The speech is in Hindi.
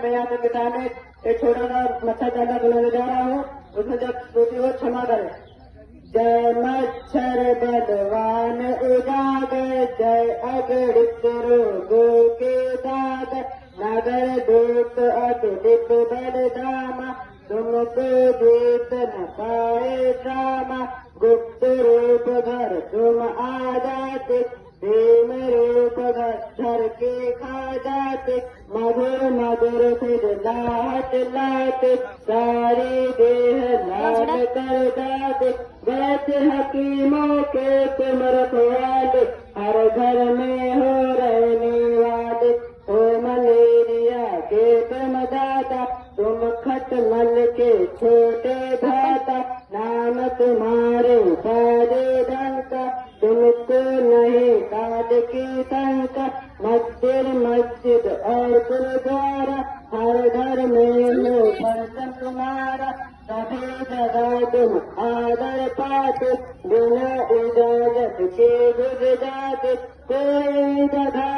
मैं यहाँ पे पिता में एक छोटा सा मच्छर दाना बनाने जा रहा हूँ, उसमें जब त्रुटि हो क्षमा करें। जय मच्छर बलवान उजागर, जय अगणित रोगों के दाग, नगर दूत अतुलित बलधामा, तुमको जीत न पाए रामा। गुप्त रूप धर तुम आ जाते, प्रेम रूप धर के खा जाते, मधुर मधुर फिर लाट लाते, सारी देह लाल कर जाते। वैसे हकीमों के तुम रखवाले, हर घर में हो रहने वाले, हो मलेरिया के तुम दाता, तुम खटमल के छोटे भ्राता, नाम तुम्हारे सारे धन का, तुमको नहीं काज की शंका। मस्जिद मस्जिद और गुरुद्वारा, हर घर में हो पंचम तुम्हारा, सभी जगह तुम आदर पाते, बिना इजाजत के घुस जाते, कोई जगह